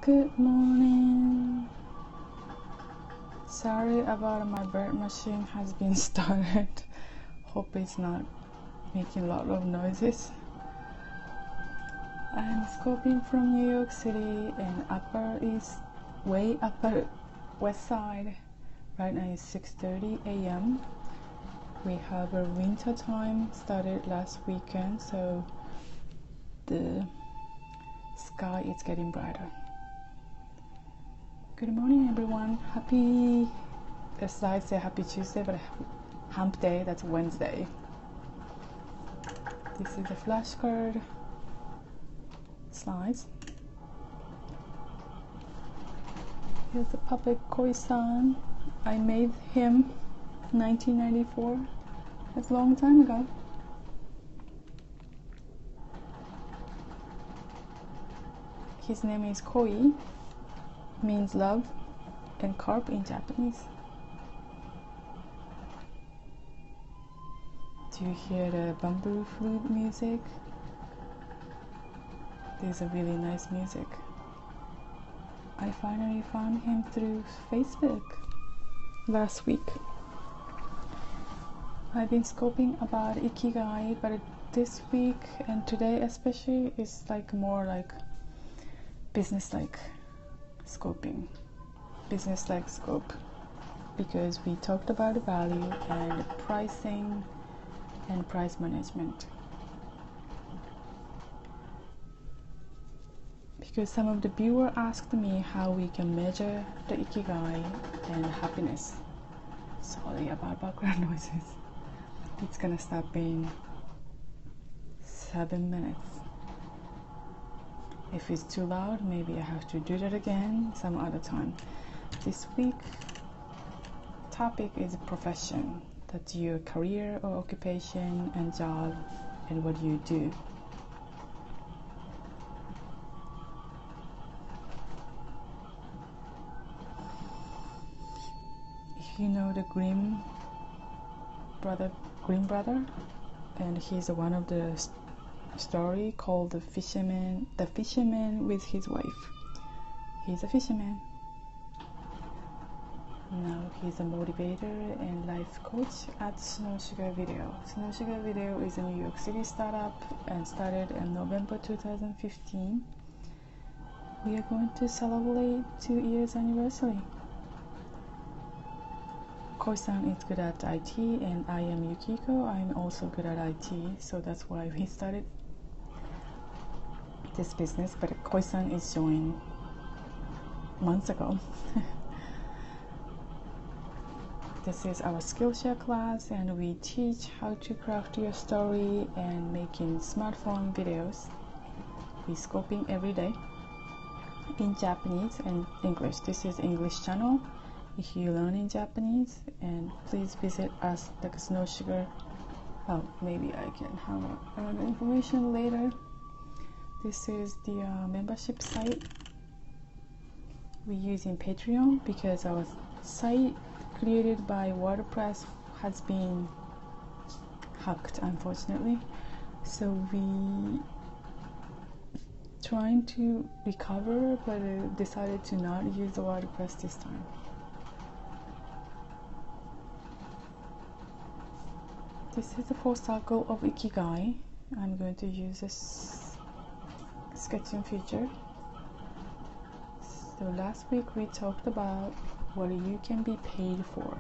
Good morning. Sorry about my bird machine has been started. Hope it's not making a lot of noises. I'm scoping from New York City and way upper west side. Right now it's 6:30 a.m. We have a winter time started last weekend, so the sky is getting brighter. Good morning, everyone. As I say happy Tuesday, but hump day, that's Wednesday. This is the flashcard slides. Here's the puppet Koi-san. I made him 1994. That's a long time ago. His name is Koi, means love, and carp in Japanese. Do you hear the bamboo flute music? There's a really nice music. I finally found him through Facebook last week. I've been scoping about Ikigai, but this week and today especially is more like business-like scoping. Business-like scope, because we talked about the value and pricing and price management. Because some of the viewers asked me how we can measure the Ikigai and happiness. Sorry about background noises. It's gonna stop in 7 minutes. If it's too loud, maybe I have to do that again some other time. This week topic is profession. That's your career or occupation and job and what you do. If you know the Grimm brother, and he's one of the story called the fisherman with his wife. He's a fisherman. Now he's a motivator and life coach at Snow Sugar Video. Snow Sugar Video is a New York City startup and started in November 2015. We are going to celebrate 2 years anniversary. Koi-san is good at IT and I am Yukiko. I'm also good at IT, so that's why we started this business, but Koi-san is joined months ago. This is our Skillshare class, and we teach how to craft your story and making smartphone videos. We scoping every day in Japanese and English. This is English channel. If you learn in Japanese, and please visit us like Snow Sugar. Oh, maybe I can have another information later. This is the membership site we use in Patreon, because our site created by WordPress has been hacked, unfortunately. So we trying to recover, but decided to not use the WordPress this time. This is the 4th circle of Ikigai. I'm going to use this sketching feature. So last week we talked about what you can be paid for.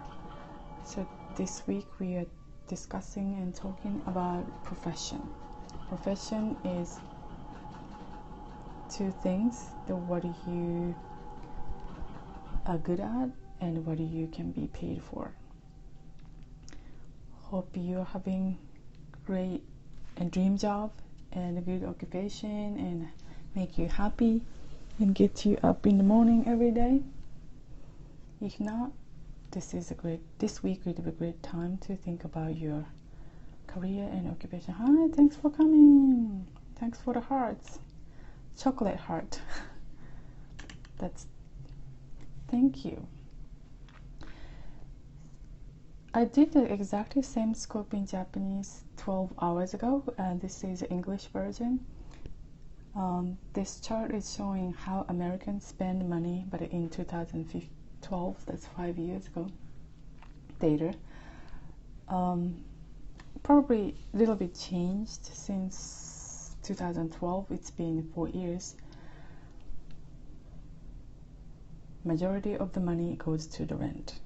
So this week we are discussing and talking about profession. Profession is 2 things: what you are good at and what you can be paid for. Hope you're having great and dream job and a good occupation and make you happy and get you up in the morning every day. If not, this week will be a great time to think about your career and occupation. Hi, thanks for coming. Thanks for the hearts. Chocolate heart. Thank you. I did the exactly same scope in Japanese 12 hours ago, and this is the English version. This chart is showing how Americans spend money, but in 2012, that's 5 years ago, data. Probably a little bit changed since 2012. It's been 4 years. Majority of the money goes to the rent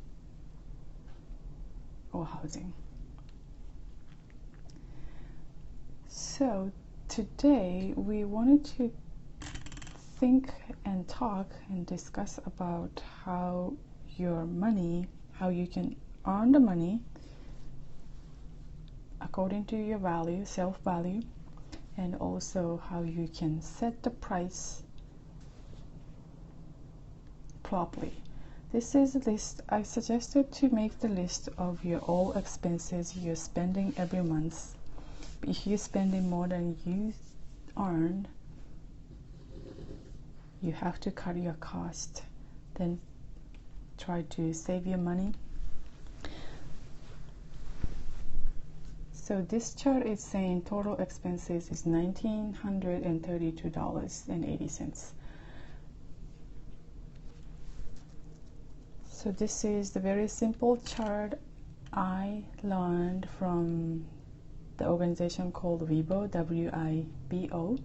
or housing. So today we wanted to think and talk and discuss about how your money, how you can earn the money according to your value, self-value, and also how you can set the price properly. This is a list. I suggested to make the list of your all expenses you're spending every month. If you're spending more than you earn, you have to cut your cost. Then try to save your money. So this chart is saying total expenses is $1,932.80. So this is the very simple chart I learned from the organization called WIBO, W-I-B-O.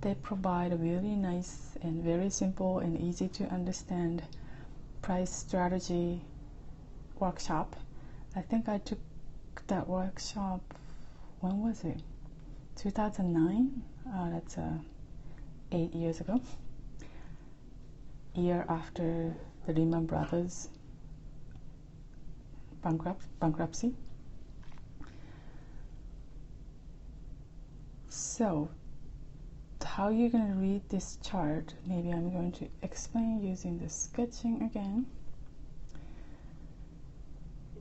They provide a really nice and very simple and easy to understand price strategy workshop. I think I took that workshop, when was it? 2009? That's 8 years ago. Year after the Lehman Brothers bankruptcy. So how you're going to read this chart, maybe I'm going to explain using the sketching again.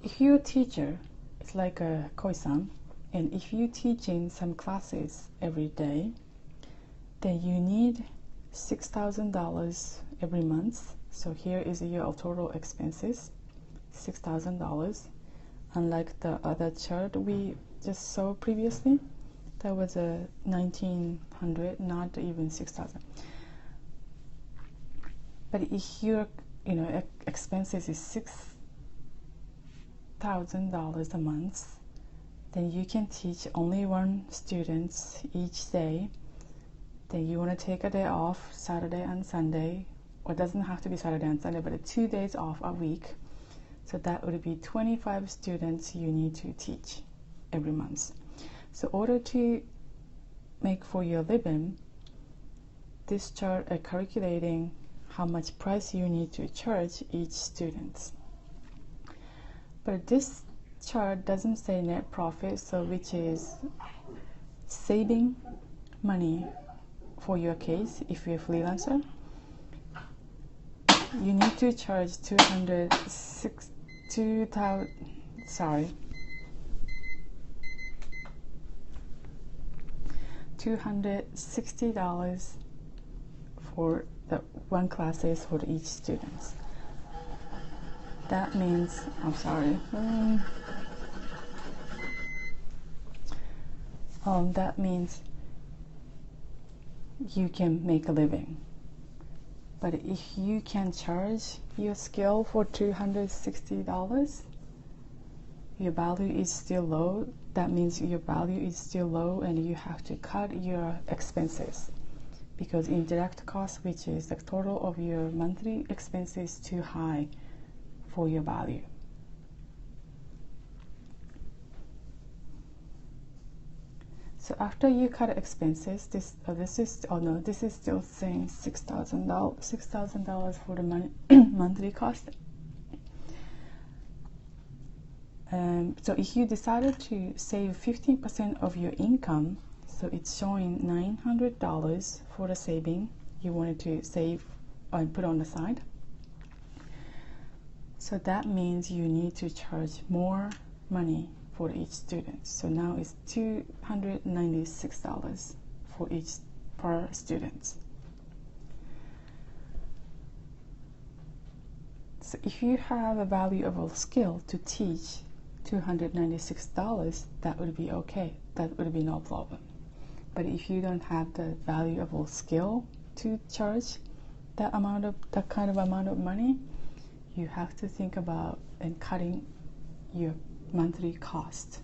If you're a teacher, it's like a koi-san, and if you're teaching some classes every day, then you need $6,000 every month. So here is your total expenses, $6,000. Unlike the other chart we just saw previously, that was a 1,900, not even 6,000. But if your expenses is $6,000 a month, then you can teach only one student each day. Then you want to take a day off, Saturday and Sunday, or it doesn't have to be Saturday and Sunday, but 2 days off a week. So that would be 25 students you need to teach every month. So in order to make for your living, this chart is calculating how much price you need to charge each student. But this chart doesn't say net profit, so which is saving money for your case. If you're a freelancer, you need to charge $260 for the one classes for each student. That means, I'm sorry, that means you can make a living. But if you can charge your skill for $260, your value is still low. That means your value is still low and you have to cut your expenses, because indirect cost, which is the total of your monthly expenses, is too high for your value. So after you cut expenses, this is still saying $6,000 for the monthly cost. So if you decided to save 15% of your income, so it's showing $900 for the saving you wanted to save and put on the side. So that means you need to charge more money for each student. So now it's $296 for each per student. So if you have a valuable skill to teach $296, that would be okay. That would be no problem. But if you don't have the valuable skill to charge that kind of amount of money, you have to think about and cutting your monthly cost.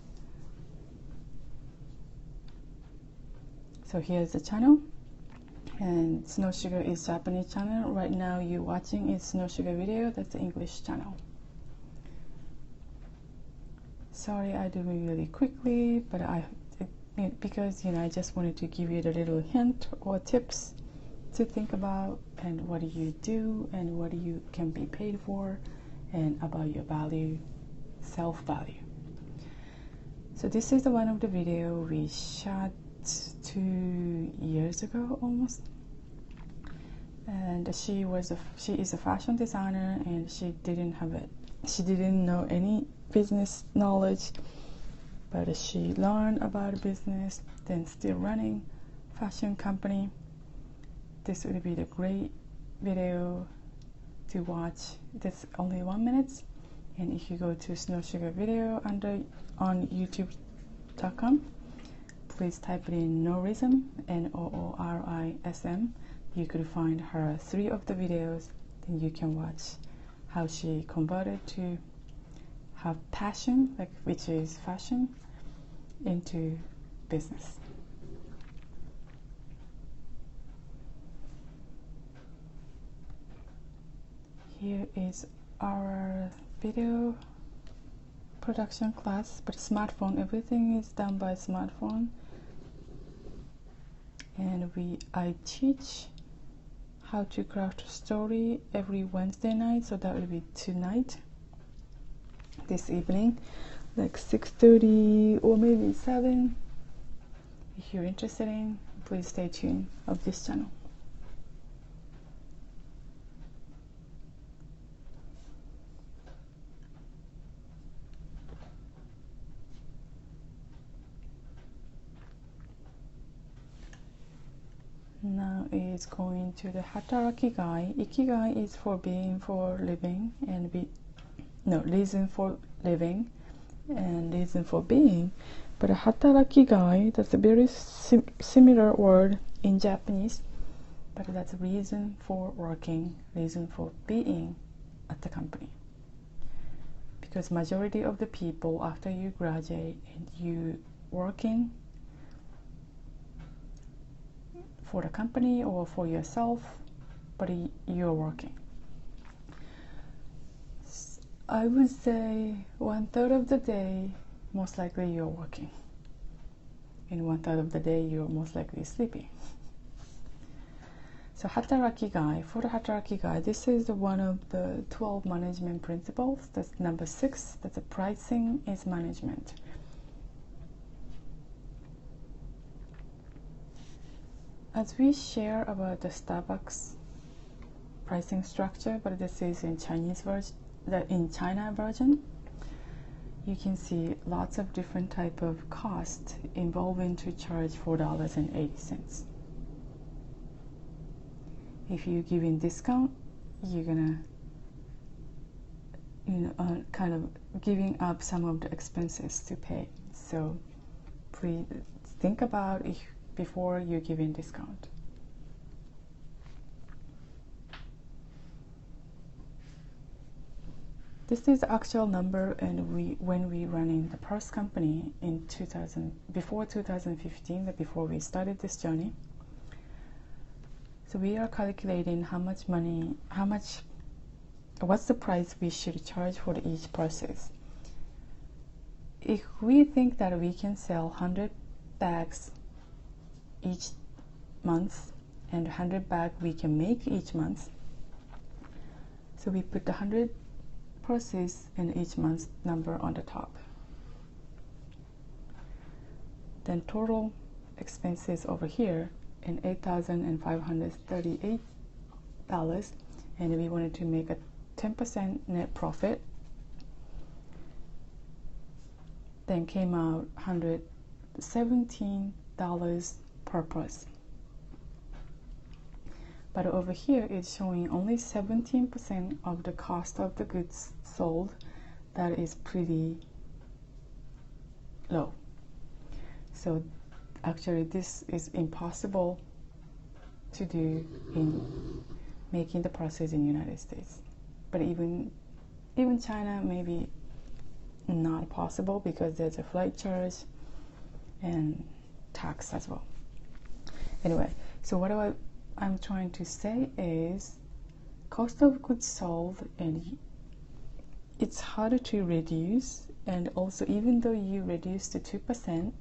So here's the channel, and Snow Sugar is Japanese channel. Right now you're watching is Snow Sugar video, that's the English channel. Sorry, I do it really quickly, but because I just wanted to give you the little hint or tips to think about, and what do you do and what you can be paid for, and about your value, self-value. So this is one of the video we shot 2 years ago almost, and she is a fashion designer, and she didn't know any business knowledge, but she learned about business, then still running fashion company. This would be the great video to watch. That's only 1 minute, and if you go to Snow Sugar video on youtube.com, please type it in Noorism, Noorism. You could find her 3 of the videos. Then you can watch how she converted to have passion, which is fashion, into business. Here is our video production class, but smartphone, everything is done by smartphone. And I teach how to craft a story every Wednesday night, so that will be tonight, this evening, like 6:30 or maybe 7. If you're interested in, please stay tuned of this channel. Now it's going to the HATARAKIGAI. Ikigai is for being, for living, and reason for living and reason for being. But HATARAKIGAI, that's a very similar word in Japanese, but that's a reason for working, reason for being at the company. Because majority of the people, after you graduate and you working for the company or for yourself, but you're working. I would say 1/3 of the day, most likely you're working. And 1/3 of the day, you're most likely sleeping. So HATARAKIGAI, for the HATARAKIGAI, this is one of the 12 management principles. That's number 6, that's the pricing is management. As we share about the Starbucks pricing structure, but this is in Chinese version, in China version, you can see lots of different type of cost involving to charge $4.80. If you're giving discount, you're gonna kind of giving up some of the expenses to pay. So please think about if before you're giving discount. This is the actual number, and when we running the first company in before 2015, before we started this journey. So we are calculating how much money, what's the price we should charge for each process. If we think that we can sell 100 bags each month, and 100 bags we can make each month, so we put the 100 process and each month's number on the top. Then total expenses over here in $8,538, and we wanted to make a 10% net profit. Then came out $117 per person. But over here it's showing only 17% of the cost of the goods sold. That is pretty low. So Actually, this is impossible to do in making the process in United States. But even China, maybe not possible because there's a flight charge and tax as well. Anyway, so what I'm trying to say is cost of goods sold, and it's harder to reduce, and also even though you reduce to 2%,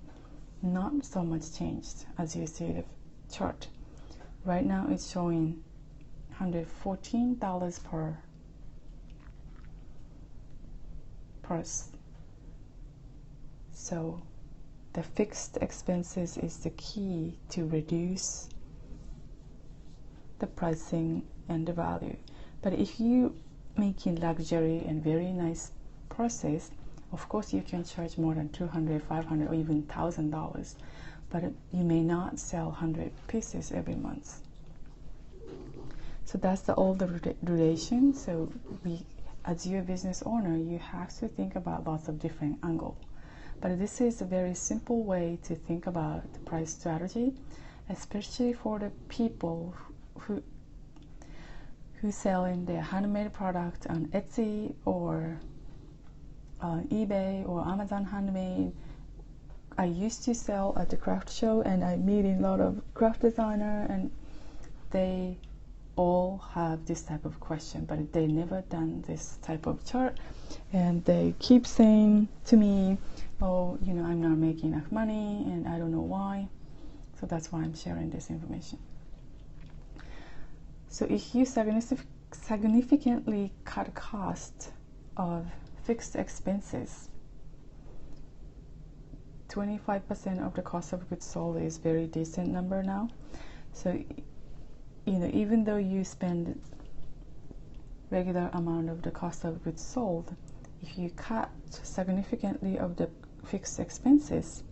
not so much changed as you see the chart. Right now it's showing $114 per purse. So the fixed expenses is the key to reduce the pricing and the value. But if you making luxury and very nice purses, of course you can charge more than $200, $500, or even $1,000, but you may not sell 100 pieces every month. So that's all the relation. So as your business owner, you have to think about lots of different angles. But this is a very simple way to think about the price strategy, especially for the people who selling their handmade product on Etsy or on eBay or Amazon Handmade. I used to sell at the craft show, and I meet a lot of craft designer, and they all have this type of question, but they never done this type of chart, and they keep saying to me, oh, you know, I'm not making enough money and I don't know why. So that's why I'm sharing this information. So if you significantly cut cost of fixed expenses, 25% of the cost of goods sold is very decent number now. So you know, even though you spend regular amount of the cost of goods sold, if you cut significantly of the fixed expenses,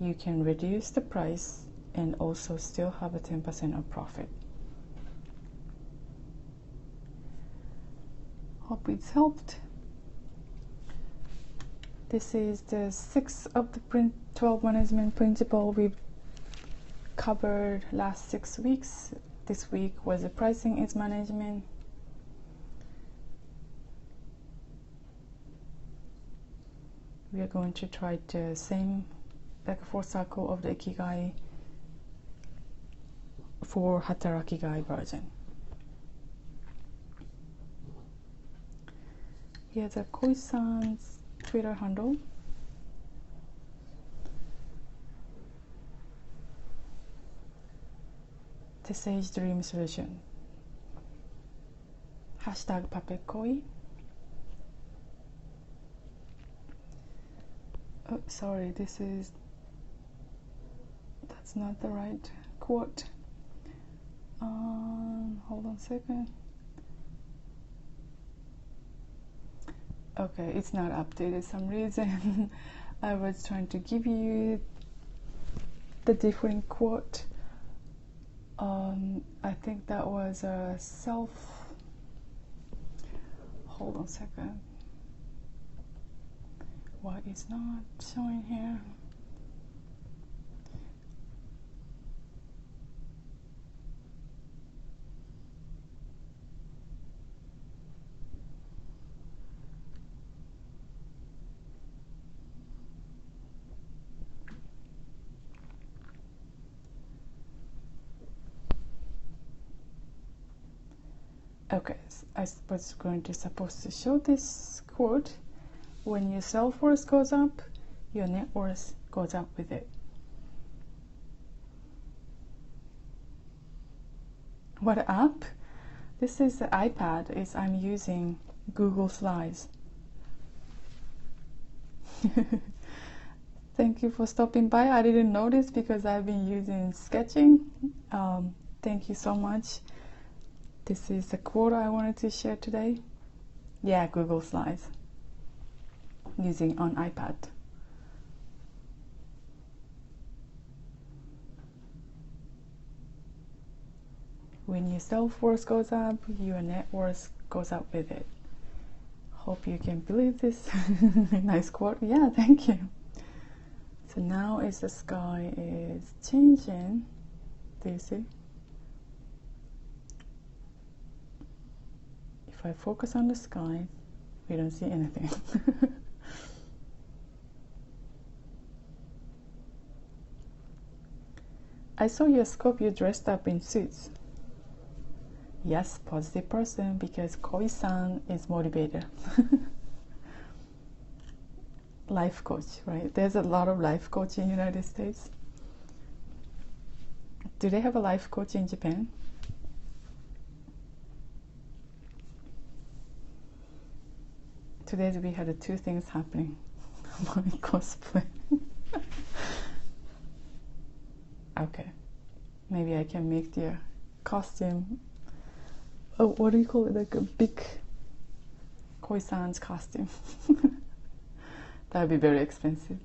you can reduce the price and also still have a 10% of profit. Hope it's helped. This is the 6th of the 12 management principle we've covered last 6 weeks. This week was the pricing is management. We are going to try the same, like a 4th cycle of the IKIGAI for HATARAKIGAI version. Here's a Koi-san's Twitter handle. The Sage Dream Solution. Hashtag #PuppetKoi. Oh, sorry, that's not the right quote. Hold on a second. Okay, it's not updated for some reason. I was trying to give you the different quote. I think that was a hold on a second. Why it's not showing here? Okay, so I was supposed to show this quote. When your self-worth goes up, your net worth goes up with it. What app? This is the iPad. I'm using Google Slides. Thank you for stopping by. I didn't notice because I've been using sketching. Thank you so much. This is the quote I wanted to share today. Yeah, Google Slides. Using on iPad. When your self-worth goes up, your net worth goes up with it. Hope you can believe this. Nice quote. Yeah, thank you. So now as the sky is changing, do you see? If I focus on the sky, we don't see anything. I saw your scope, you dressed up in suits. Yes, positive person, because Koi-san is motivator. Life coach, right? There's a lot of life coach in the United States. Do they have a life coach in Japan? Today we had two things happening. My cosplay. Okay, maybe I can make the costume. Oh, what do you call it? Like a big Koi-san's costume. That would be very expensive.